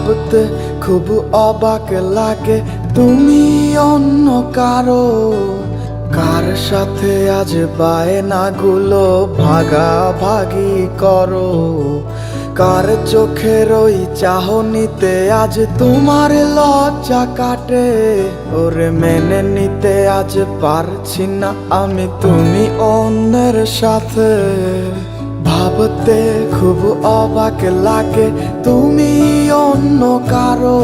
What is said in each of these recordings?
ভাবতে খুব অবাক লাগে তুমি অন্য কারো, কার সাথে আজ বায়নাগুলো ভাগাভাগি করো। কার চোখের ওই চাহনিতে আজ তোমার লজ্জা কাটে, ওরে মেনে নিতে আজ পারছি না আমি তুমি অন্যের সাথে। ভাবতে খুব অবাক লাগে তুমি অন্য কারো,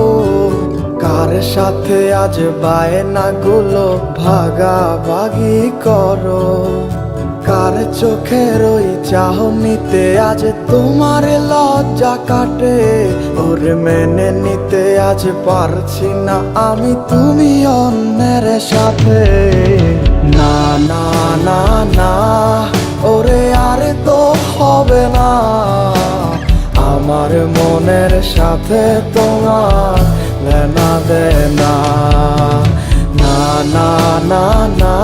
কার সাথে আজ বায়নাগুলো ভাগাভাগি করো। কার চোখের ওই চাহনিতে আজ তোমার লজ্জা কাটে, ওরে মেনে নিতে আজ পারছি না আমি তুমি অন্যের সাথে। না না না না ওরে আর তো হবে না, আমার মনের সাথে তোমার লেনা দেনা। না না না না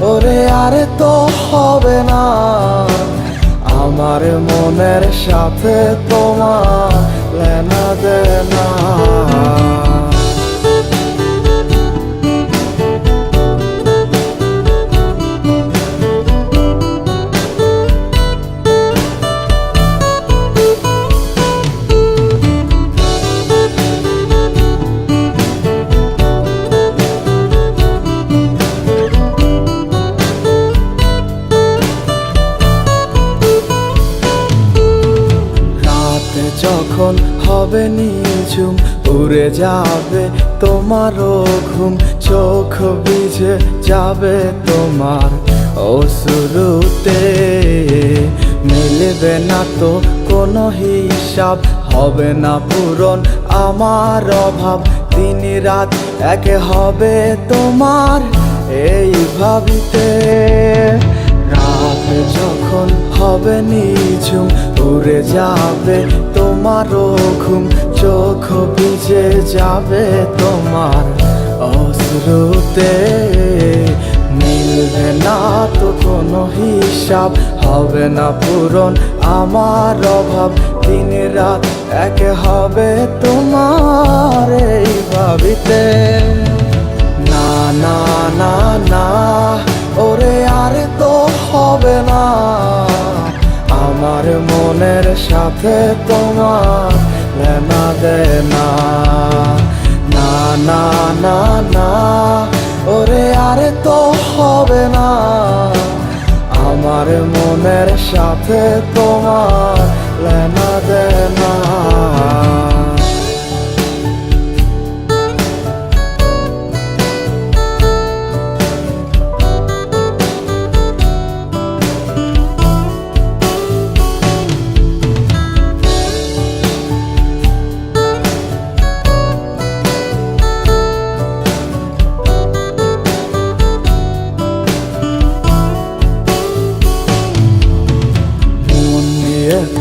ওরে আর তো হবে না, আমার মনের সাথে তোমার লেনা দেনা। যখন হবে নিঝুম উড়ে যাবে তোমারও ঘুম, চোখ ভিজে যাবে তোমার অশ্রুতে। মিলবে না তো কোনো হিসাব, হবে না পূরণ আমার অভাব, দিন রাত এক হবে তোমার এই ভাবিতে। রাত যখন হবে নিঝুম উড়ে যাবে তোমারও ঘুম, চোখ ভিজে যাবে তোমার অশ্রুতে। মিলবে না তো কোনো হিসাব, হবে না পূরণ আমার অভাব, দিন রাত এক হবে তোমার এই ভাবিতে। না না না না ওরে আর তো হবে না, আমার মনের সাথে তোমার লেনা দেনা। না না না না ওরে আর তো হবে না, আমার মনের সাথে তোমার লেনা দেনা।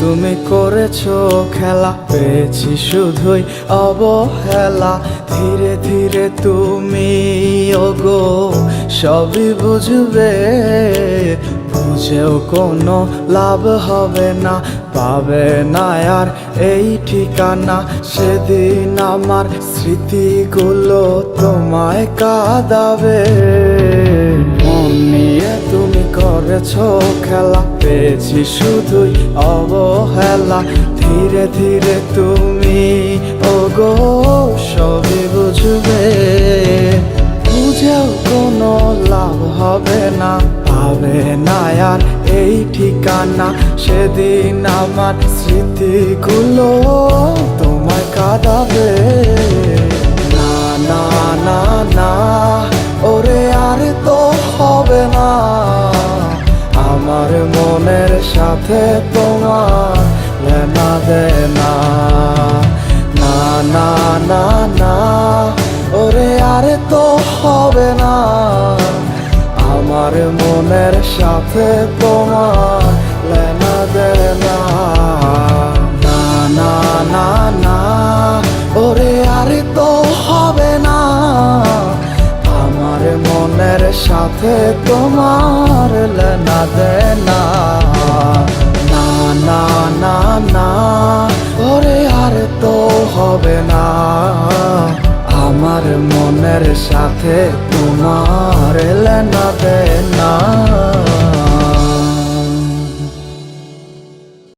তুমি করেছো খেলা, পেয়েছি শুধুই অবহেলা। ধীরে ধীরে তুমি ওগো সবই বুঝবে, বুঝেও কোনো লাভ হবে না, পাবে না আর এই ঠিকানা। সেদিন আমার স্মৃতিগুলো তোমায় কাঁদাবে, মন নিয়ে তুমি করেছো খেলা, পেয়েছি শুধুই অবহেলা। ধীরে ধীরে তুমি ওগো সবই বুঝবে, বুঝেও কোনো লাভ হবে না, পাবে না আর এই ঠিকানা। সেদিন আমার স্মৃতিগুলো তোমায় কাঁদাবে। না না না না ওরে আর তো হবে না, আমার মনের সাথে তোমার লেনা দেনা। না না না না ওরে আর তো হবে না, আমার মনের সাথে তোমার লেনা দেনা। না না না না ওরে আর তো হবে না, আমার মনের সাথে তোমার লেনা দেনা। না না না না পরে আর তো হবে না। আমার মনের সাথে তোমার লেনা দেনা।